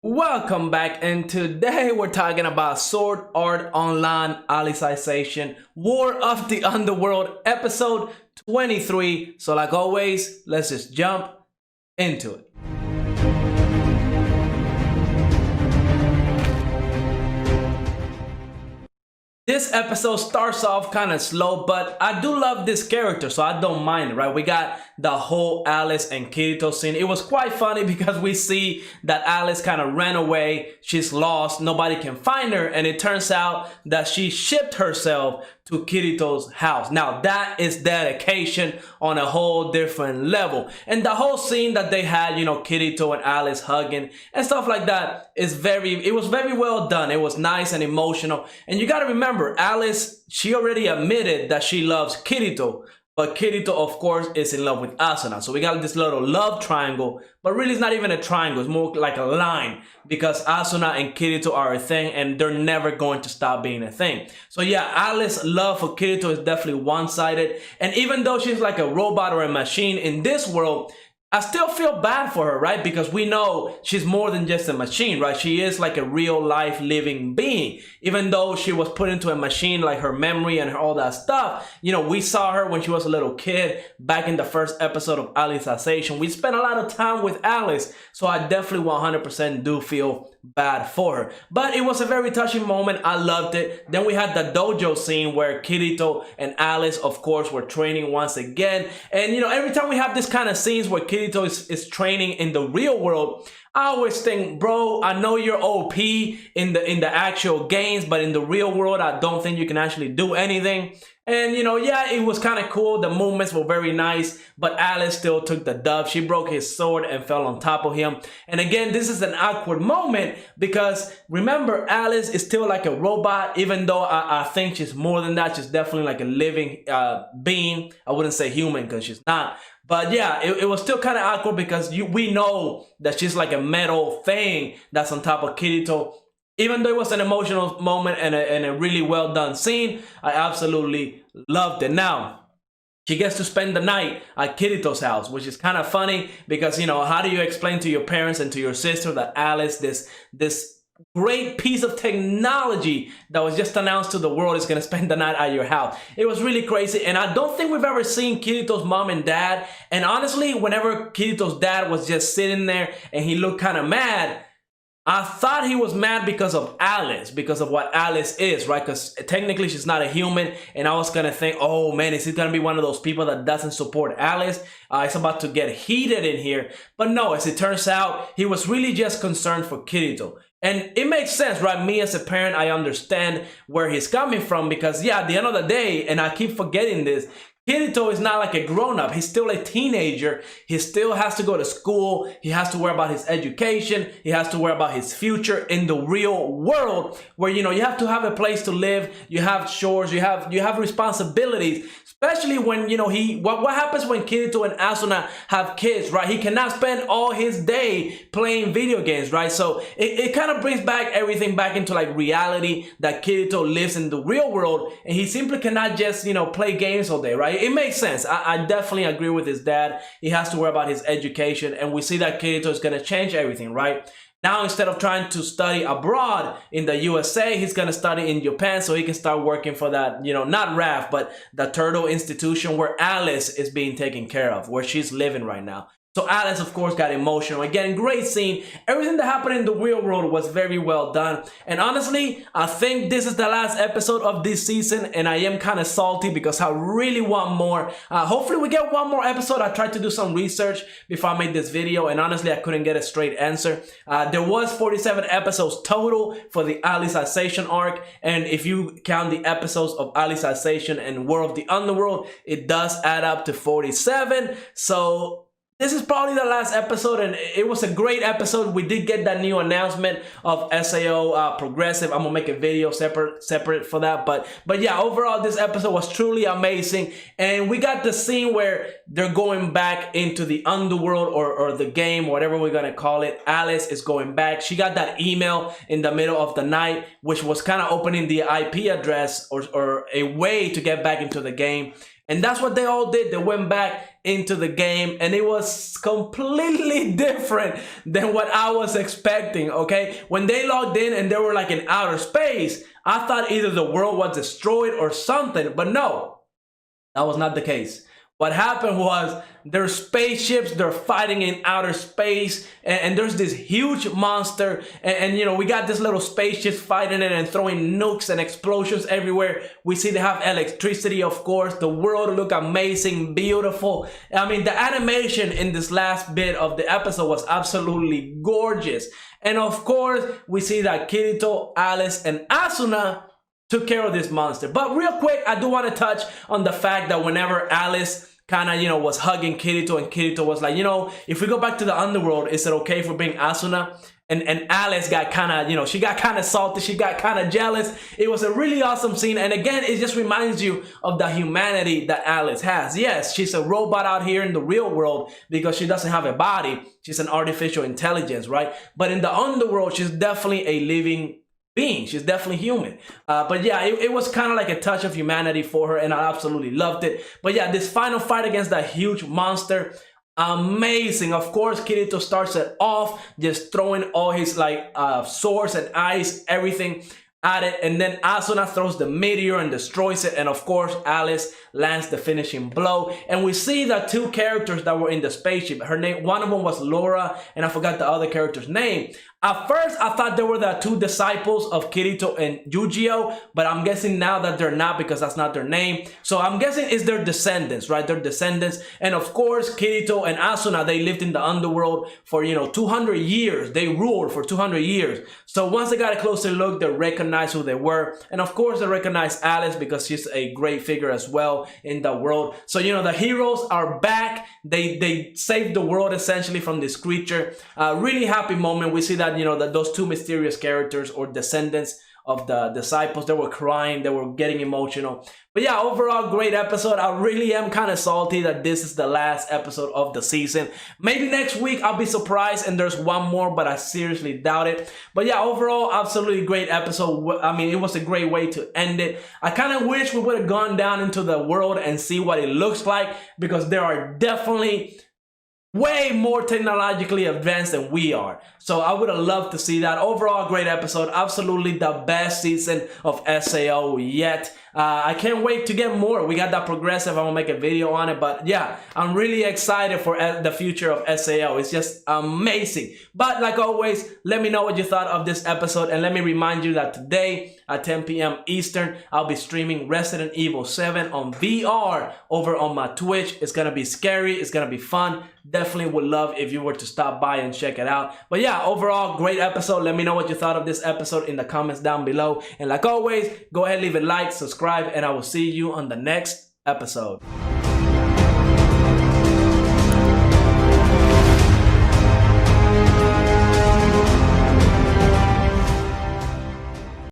Welcome back, and today we're talking about Sword Art Online Alicization War of the Underworld episode 23. So like always, let's just jump into it. This episode starts off kind of slow, but I do love this character, so I don't mind it, right? We got the whole Alice and Kirito scene. It was quite funny because we see that Alice kind of ran away. She's lost. Nobody can find her. And it turns out that she shipped herself to Kirito's house. Now, that is dedication on a whole different level. And the whole scene that they had, you know, Kirito and Alice hugging and stuff like that it was very well done. It was nice and emotional. And you got to remember, Alice, she already admitted that she loves Kirito. But Kirito, of course, is in love with Asuna. So we got this little love triangle, but really it's not even a triangle. It's more like a line because Asuna and Kirito are a thing and they're never going to stop being a thing. So yeah, Alice's love for Kirito is definitely one-sided. And even though she's like a robot or a machine in this world, I still feel bad for her, right? Because we know she's more than just a machine, right? She is like a real life living being. Even though she was put into a machine, like her memory and all that stuff, you know, we saw her when she was a little kid back in the first episode of Alicization. We spent a lot of time with Alice, so I definitely 100% do feel bad for her. But it was a very touching moment. I loved it. Then we had the dojo scene where Kirito and Alice, of course, were training once again. And you know, every time we have this kind of scenes where Kirito is training in the real world, I always think, bro, I know you're OP in the actual games, but in the real world, I don't think you can actually do anything. And you know, yeah, it was kind of cool. The movements were very nice, but Alice still took the dub. She broke his sword and fell on top of him. And again, this is an awkward moment because remember, Alice is still like a robot, even though I think she's more than that. She's definitely like a living being. I wouldn't say human because she's not. But yeah, it was still kind of awkward because we know that she's like a metal thing that's on top of Kirito. Even though it was an emotional moment and a really well done scene, I absolutely loved it. Now, she gets to spend the night at Kirito's house, which is kind of funny because, you know, how do you explain to your parents and to your sister that Alice, this great piece of technology that was just announced to the world, is going to spend the night at your house? It was really crazy, and I don't think we've ever seen Kirito's mom and dad. And honestly, whenever Kirito's dad was just sitting there and he looked kind of mad, I thought he was mad because of Alice, because of what Alice is, right? Because technically she's not a human, and I was gonna think, oh man, is he gonna be one of those people that doesn't support Alice? It's about to get heated in here. But no, as it turns out, he was really just concerned for Kirito. And it makes sense, right? Me as a parent, I understand where he's coming from because, yeah, at the end of the day, and I keep forgetting this, Kirito is not like a grown-up. He's still a teenager. He still has to go to school. He has to worry about his education. He has to worry about his future in the real world where, you know, you have to have a place to live. You have chores. You have responsibilities. Especially when, you know, what happens when Kirito and Asuna have kids, right? He cannot spend all his day playing video games, right? So it kind of brings back everything back into like reality that Kirito lives in the real world and he simply cannot just, you know, play games all day, right? It makes sense. I definitely agree with his dad. He has to worry about his education, and we see that Kirito is going to change everything, right? Now, instead of trying to study abroad in the USA, he's going to study in Japan so he can start working for that, you know, not RAF, but the Turtle Institution where Alice is being taken care of, where she's living right now. So Alice, of course, got emotional. Again, great scene. Everything that happened in the real world was very well done. And honestly, I think this is the last episode of this season, and I am kind of salty because I really want more. Hopefully we get one more episode. I tried to do some research before I made this video, and honestly, I couldn't get a straight answer. There was 47 episodes total for the Alicization arc, and if you count the episodes of Alicization and War of the Underworld, it does add up to 47. So this is probably the last episode, and it was a great episode. We did get that new announcement of SAO Progressive. I'm gonna make a video separate for that. But yeah, overall, this episode was truly amazing. And we got the scene where they're going back into the underworld or the game, whatever we're gonna call it. Alice is going back. She got that email in the middle of the night, which was kind of opening the IP address or a way to get back into the game. And that's what they all did. They went back into the game, and it was completely different than what I was expecting, okay? When they logged in and they were like in outer space, I thought either the world was destroyed or something, but no, that was not the case. What happened was there's spaceships, they're fighting in outer space, and there's this huge monster, and you know, we got this little spaceships fighting it and throwing nukes and explosions everywhere. We see they have electricity, of course. The world look amazing, beautiful. I mean, the animation in this last bit of the episode was absolutely gorgeous. And of course, we see that Kirito, Alice, and Asuna took care of this monster. But real quick, I do want to touch on the fact that whenever Alice kind of, you know, was hugging Kirito, and Kirito was like, you know, if we go back to the underworld, is it okay for being Asuna? And Alice got kind of, you know, she got kind of salty, she got kind of jealous. It was a really awesome scene, and again, it just reminds you of the humanity that Alice has. Yes, she's a robot out here in the real world because she doesn't have a body. She's an artificial intelligence, right? But in the underworld, she's definitely a living being. She's definitely human. But yeah, it was kind of like a touch of humanity for her, and I absolutely loved it. But yeah, this final fight against that huge monster, amazing. Of course, Kirito starts it off just throwing all his like swords and ice, everything at it, and then Asuna throws the meteor and destroys it, and of course Alice lands the finishing blow. And we see the two characters that were in the spaceship. Her name, one of them was Laura, and I forgot the other character's name. At first, I thought they were the two disciples of Kirito and Yu-Gi-Oh, but I'm guessing now that they're not, because that's not their name. So I'm guessing it's their descendants, right? Their descendants. And of course, Kirito and Asuna, they lived in the underworld for, you know, 200 years. They ruled for 200 years. So once they got a closer look, they recognized who they were. And of course, they recognized Alice because she's a great figure as well in the world. So, you know, the heroes are back. They saved the world essentially from this creature. Really happy moment. We see that, you know, that those two mysterious characters or descendants of the disciples, they were crying, they were getting emotional. But yeah, overall, great episode. I really am kind of salty that this is the last episode of the season. Maybe next week I'll be surprised and there's one more, but I seriously doubt it. But yeah, overall, absolutely great episode. I mean, it was a great way to end it. I kind of wish we would have gone down into the world and see what it looks like, because there are definitely way more technologically advanced than we are. So I would have loved to see that. Overall, great episode. Absolutely the best season of SAO yet. I can't wait to get more. We got that progressive. I'm gonna make a video on it. But yeah, I'm really excited for the future of SAO. It's just amazing. But like always, let me know what you thought of this episode. And let me remind you that today at 10 p.m. Eastern, I'll be streaming Resident Evil 7 on VR over on my Twitch. It's gonna be scary. It's gonna be fun. Definitely would love if you were to stop by and check it out. But yeah, overall, great episode. Let me know what you thought of this episode in the comments down below. And like always, go ahead, leave a like, subscribe, and I will see you on the next episode.